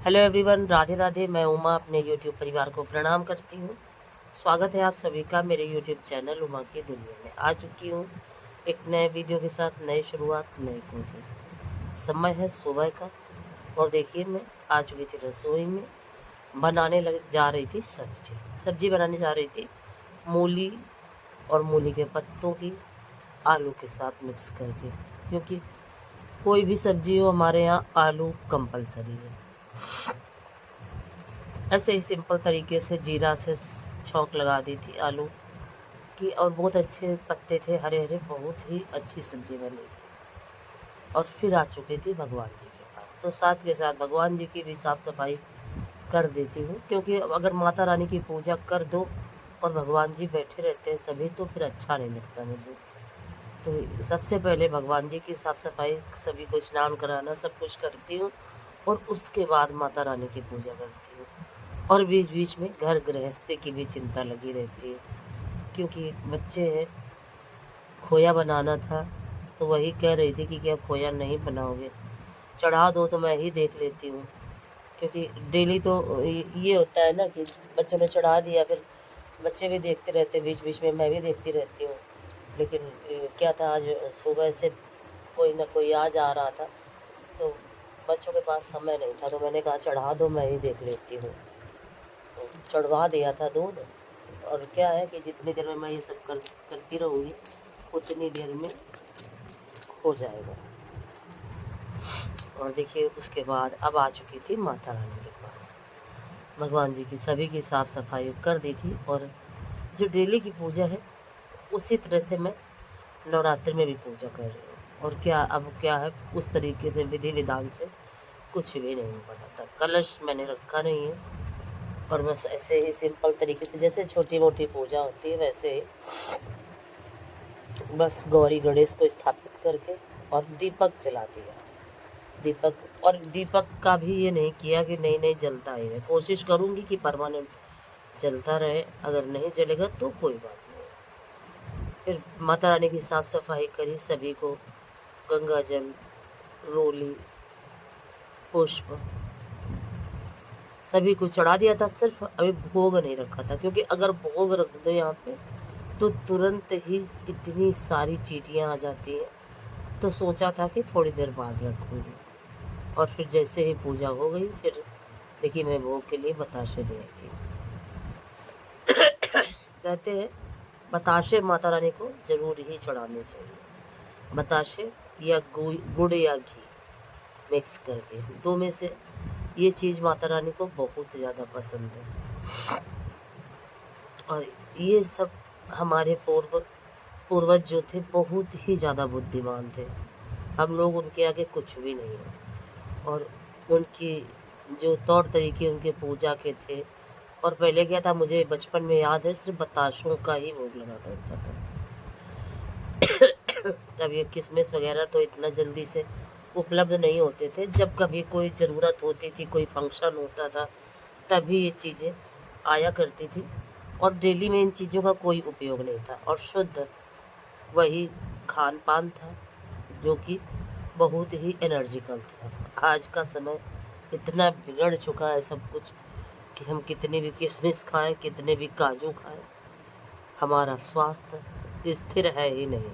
Hello everyone, Radhe Radhe. मैं उमा अपने YouTube परिवार को प्रणाम करती हूँ। स्वागत है आप सभी का मेरे यूट्यूब चैनल उमा की दुनिया में। आ चुकी हूँ एक नए वीडियो के साथ, नई शुरुआत, नई कोशिश। समय है सुबह का और देखिए मैं आ चुकी थी रसोई में। बनाने लग जा रही थी सब्जी बनाने जा रही थी। मूली और मूली के पत्तों की आलू के साथ मिक्स करके, क्योंकि कोई भी सब्जी हो हमारे यहाँ आलू कंपलसरी है। ऐसे ही सिंपल तरीके से जीरा से छौंक लगा दी थी आलू की, और बहुत अच्छे पत्ते थे, हरे हरे, बहुत ही अच्छी सब्जी बनी थी। और फिर आ चुकी थी भगवान जी के पास, तो साथ के साथ भगवान जी की भी साफ़ सफाई कर देती हूँ, क्योंकि अगर माता रानी की पूजा कर दो और भगवान जी बैठे रहते हैं सभी, तो फिर अच्छा नहीं लगता मुझे। तो सबसे पहले भगवान जी की साफ़ सफाई, सभी को स्नान कराना, सब कुछ करती हूँ, और उसके बाद माता रानी की पूजा करती हूँ। और बीच बीच में घर गृहस्थी की भी चिंता लगी रहती है, क्योंकि बच्चे हैं। खोया बनाना था तो वही कह रही थी कि क्या खोया नहीं बनाओगे, चढ़ा दो तो मैं ही देख लेती हूँ। क्योंकि डेली तो ये होता है ना कि बच्चों ने चढ़ा दिया, फिर बच्चे भी देखते रहते, बीच बीच में मैं भी देखती रहती हूँ। लेकिन क्या था, आज सुबह से कोई ना कोई आ जा रहा था, तो बच्चों के पास समय नहीं था, तो मैंने कहा चढ़ा दो, मैं ही देख लेती हूँ। तो चढ़वा दिया था दूध। और क्या है कि जितनी देर में मैं ये सब करती रहूँगी उतनी देर में हो जाएगा। और देखिए उसके बाद अब आ चुकी थी माता रानी के पास। भगवान जी की सभी की साफ़ सफाई कर दी थी, और जो डेली की पूजा है उसी तरह से मैं नवरात्रि में भी पूजा कर रही हूँ। और क्या अब क्या है, उस तरीके से विधि विधान से कुछ भी नहीं बना था। कलश मैंने रखा नहीं है, और बस ऐसे ही सिंपल तरीके से जैसे छोटी मोटी पूजा होती है वैसे ही बस गौरी गणेश को स्थापित करके और दीपक जला दिया। दीपक, और दीपक का भी ये नहीं किया कि नहीं नहीं जलता ही रहे, कोशिश करूँगी कि परमानेंट जलता रहे, अगर नहीं जलेगा तो कोई बात नहीं। फिर माता रानी की साफ़ सफाई करी, सभी को गंगा जल, रोली, पुष्प सभी को चढ़ा दिया था। सिर्फ अभी भोग नहीं रखा था, क्योंकि अगर भोग रख दो यहाँ पे तो तुरंत ही इतनी सारी चीटियाँ आ जाती हैं, तो सोचा था कि थोड़ी देर बाद रखूँगी। और फिर जैसे ही पूजा हो गई, फिर देखिए मैं भोग के लिए बताशे ले आई थी। कहते हैं बताशे माता रानी को ज़रूर ही चढ़ाने चाहिए। बताशे या गुड़ या घी मिक्स करके, दो में से ये चीज़ माता रानी को बहुत ज़्यादा पसंद है। और ये सब हमारे पूर्वज जो थे बहुत ही ज़्यादा बुद्धिमान थे, हम लोग उनके आगे कुछ भी नहीं हैं। और उनकी जो तौर तरीके उनके पूजा के थे, और पहले क्या था, मुझे बचपन में याद है, सिर्फ बताशों का ही भोग लगा करता था। तब ये किशमिश वगैरह तो इतना जल्दी से उपलब्ध नहीं होते थे। जब कभी कोई ज़रूरत होती थी, कोई फंक्शन होता था, तभी ये चीज़ें आया करती थी। और डेली में इन चीज़ों का कोई उपयोग नहीं था, और शुद्ध वही खान पान था जो कि बहुत ही एनर्जिकल था। आज का समय इतना बिगड़ चुका है सब कुछ कि हम कितने भी किशमिश खाएं, कितने भी काजू खाएं, हमारा स्वास्थ्य स्थिर है ही नहीं।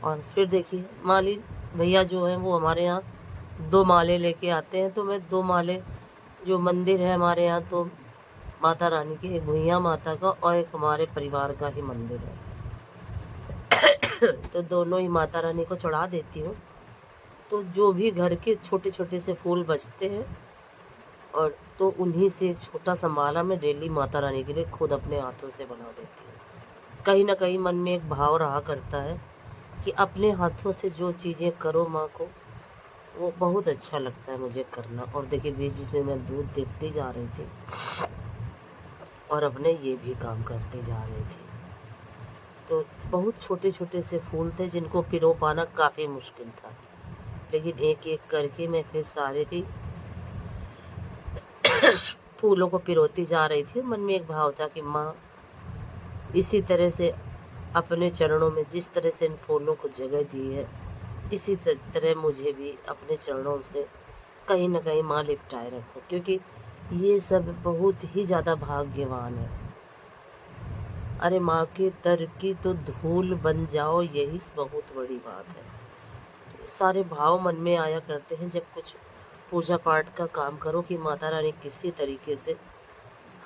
और फिर देखिए माली भैया जो हैं वो हमारे यहाँ 2 माले लेके आते हैं, तो मैं 2 माले, जो मंदिर है हमारे यहाँ, तो माता रानी के, एक भुइयाँ माता का और एक हमारे परिवार का ही मंदिर है, तो दोनों ही माता रानी को चढ़ा देती हूँ। तो जो भी घर के छोटे छोटे से फूल बचते हैं, और तो उन्हीं से एक छोटा सा माला मैं डेली माता रानी के लिए खुद अपने हाथों से बना देती हूँ। कहीं ना कहीं मन में एक भाव रहा करता है कि अपने हाथों से जो चीज़ें करो माँ को, वो बहुत अच्छा लगता है मुझे करना। और देखिए बीच बीच में मैं दूध देखती जा रही थी और अपने ये भी काम करते जा रही थी। तो बहुत छोटे छोटे से फूल थे जिनको पिरो पाना काफ़ी मुश्किल था, लेकिन एक एक करके मैं फिर सारे ही फूलों को पिरोती जा रही थी। मन में एक भाव था कि माँ इसी तरह से अपने चरणों में, जिस तरह से इन फूलों को जगह दी है, इसी तरह मुझे भी अपने चरणों से कहीं ना कहीं माँ लिपटाए रखो, क्योंकि ये सब बहुत ही ज़्यादा भाग्यवान है। अरे माँ के दर की तो धूल बन जाओ, यही बहुत बड़ी बात है। तो सारे भाव मन में आया करते हैं जब कुछ पूजा पाठ का काम करो कि माता रानी किसी तरीके से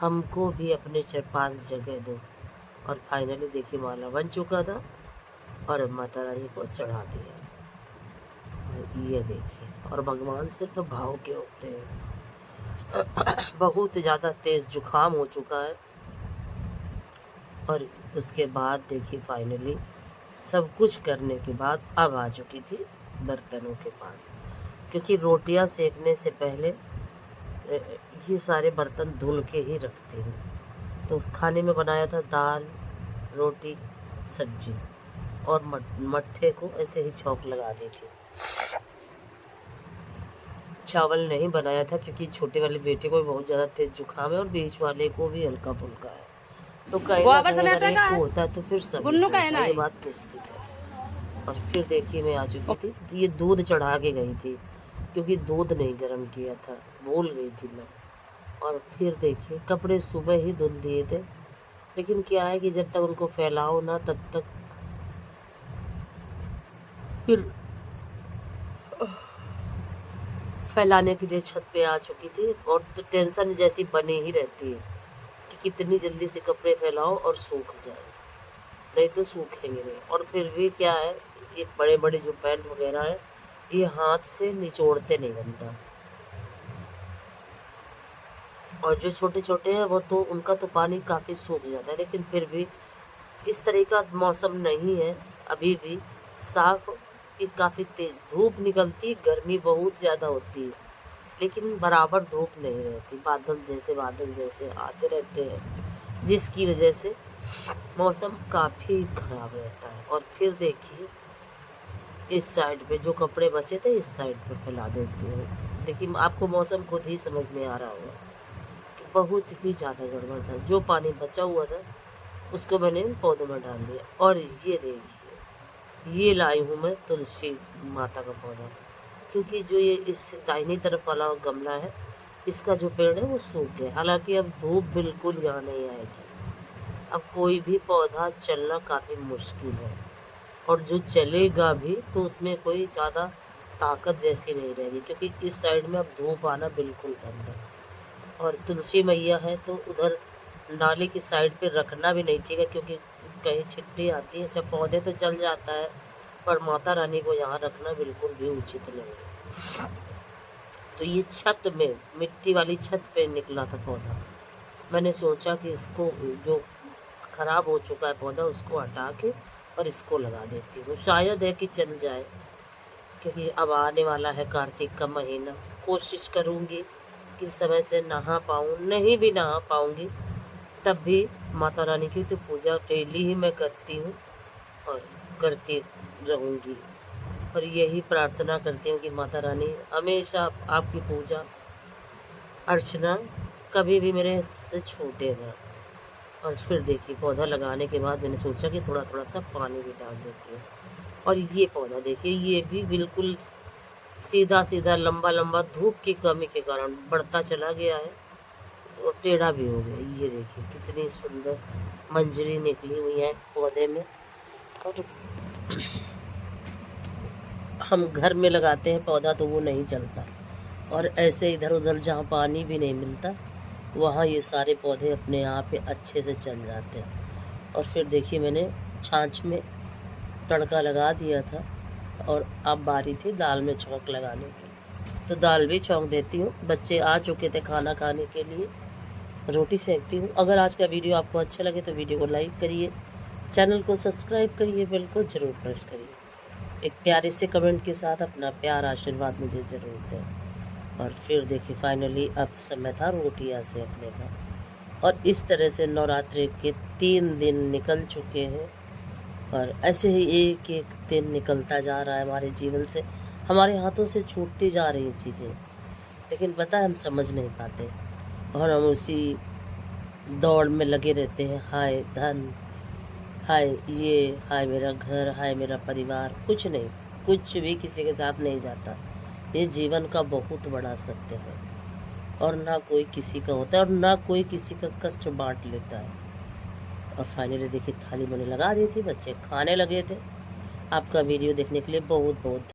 हमको भी अपने पास जगह दो। और फाइनली देखिए माला बन चुका था और माता रानी को चढ़ा दिया। और ये देखिए, और भगवान सिर्फ भाव के होते हैं। बहुत ज़्यादा तेज़ जुकाम हो चुका है। और उसके बाद देखिए फाइनली सब कुछ करने के बाद अब आ चुकी थी बर्तनों के पास, क्योंकि रोटियां सेकने से पहले ये सारे बर्तन धुल के ही रखती हूँ। तो खाने में बनाया था दाल, रोटी, सब्जी, और मट्ठे को ऐसे ही छौंक लगा दी थी। चावल नहीं बनाया था क्योंकि छोटे वाले बेटे को भी बहुत ज़्यादा तेज जुकाम है और बीच वाले को भी हल्का फुल्का है। तो कहीं ना कहीं अगर एक को होता है तो फिर सब होता है, ये बात निश्चित है। और फिर देखिए मैं आ चुकी थी, तो ये दूध चढ़ा के गई थी क्योंकि दूध नहीं गर्म किया था, भूल गई थी मैं। और फिर देखिए कपड़े सुबह ही धुल दिए थे, लेकिन क्या है कि जब तक उनको फैलाओ ना तब तक फिर फैलाने के लिए छत पे आ चुकी थी। और तो टेंशन जैसी बनी ही रहती है कि कितनी जल्दी से कपड़े फैलाओ और सूख जाए, नहीं तो सूखेंगे नहीं। और फिर भी क्या है, ये बड़े बड़े जो पैंट वगैरह है ये हाथ से निचोड़ते नहीं बनता, और जो छोटे छोटे हैं वो तो उनका तो पानी काफ़ी सूख जाता है। लेकिन फिर भी इस तरह का मौसम नहीं है अभी भी साफ, कि काफ़ी तेज़ धूप निकलती, गर्मी बहुत ज़्यादा होती है, लेकिन बराबर धूप नहीं रहती। बादल जैसे आते रहते हैं, जिसकी वजह से मौसम काफ़ी ख़राब रहता है। और फिर देखिए इस साइड पे जो कपड़े बचे थे इस साइड पे फैला देती हूँ। देखिए आपको मौसम खुद ही समझ में आ रहा होगा कि बहुत ही ज़्यादा गड़बड़ था। जो पानी बचा हुआ था उसको मैंने इन पौधों में डाल दिया। और ये देखिए ये लाई हूँ मैं तुलसी माता का पौधा, क्योंकि जो ये इस दाहिनी तरफ वाला गमला है इसका जो पेड़ है वो सूख गया। हालांकि अब धूप बिल्कुल यहाँ नहीं आएगी, अब कोई भी पौधा चलना काफ़ी मुश्किल है, और जो चलेगा भी तो उसमें कोई ज़्यादा ताकत जैसी नहीं रहेगी, क्योंकि इस साइड में अब धूप आना बिल्कुल बंद है। और तुलसी मैया है तो उधर नाले की साइड पे रखना भी नहीं ठीक है, क्योंकि कहीं छिट्टी आती है। जब पौधे तो चल जाता है पर माता रानी को यहाँ रखना बिल्कुल भी उचित नहीं है। तो ये छत में, मिट्टी वाली छत पे निकला था पौधा। मैंने सोचा कि इसको जो ख़राब हो चुका है पौधा उसको हटा के और इसको लगा देती हूँ, शायद है कि चल जाए, क्योंकि अब आने वाला है कार्तिक का महीना। कोशिश करूँगी कि समय से नहा पाऊँ, नहीं भी नहा पाऊँगी तब भी माता रानी की तो पूजा डेली ही मैं करती हूँ और करती रहूँगी। और यही प्रार्थना करती हूँ कि माता रानी हमेशा आपकी पूजा अर्चना कभी भी मेरे से छूटे ना। और फिर देखिए पौधा लगाने के बाद मैंने सोचा कि थोड़ा थोड़ा सा पानी भी डाल देती हूँ। और ये पौधा देखिए ये भी बिल्कुल सीधा सीधा लंबा लंबा धूप की कमी के कारण बढ़ता चला गया है, तो टेढ़ा भी हो गया। ये देखिए कितनी सुंदर मंजरी निकली हुई है पौधे में। और हम घर में लगाते हैं पौधा तो वो नहीं चलता, और ऐसे इधर उधर जहाँ पानी भी नहीं मिलता वहाँ ये सारे पौधे अपने आप अच्छे से चल जाते हैं। और फिर देखिए मैंने छाछ में तड़का लगा दिया था और अब बारी थी दाल में छौंक लगाने की, तो दाल भी छौंक देती हूँ। बच्चे आ चुके थे खाना खाने के लिए, रोटी सेकती हूँ। अगर आज का वीडियो आपको अच्छा लगे तो वीडियो को लाइक करिए, चैनल को सब्सक्राइब करिए, बेल को ज़रूर प्रेस करिए। एक प्यारे से कमेंट के साथ अपना प्यार आशीर्वाद मुझे ज़रूर दें। और फिर देखिए फाइनली अब समय था रोटियाँ सेकने का। और इस तरह से नवरात्रि के 3 दिन निकल चुके हैं, और ऐसे ही एक एक दिन निकलता जा रहा है हमारे जीवन से, हमारे हाथों से छूटती जा रही हैं चीज़ें, लेकिन पता है हम समझ नहीं पाते और हम उसी दौड़ में लगे रहते हैं। हाय धन, हाय ये, हाय मेरा घर, हाय मेरा परिवार, कुछ नहीं, कुछ भी किसी के साथ नहीं जाता। ये जीवन का बहुत बड़ा सत्य है, और ना कोई किसी का होता है और ना कोई किसी का कष्ट बांट लेता है। और फाइनली देखिए थाली मैंने लगा दी थी, बच्चे खाने लगे थे। आपका वीडियो देखने के लिए बहुत बहुत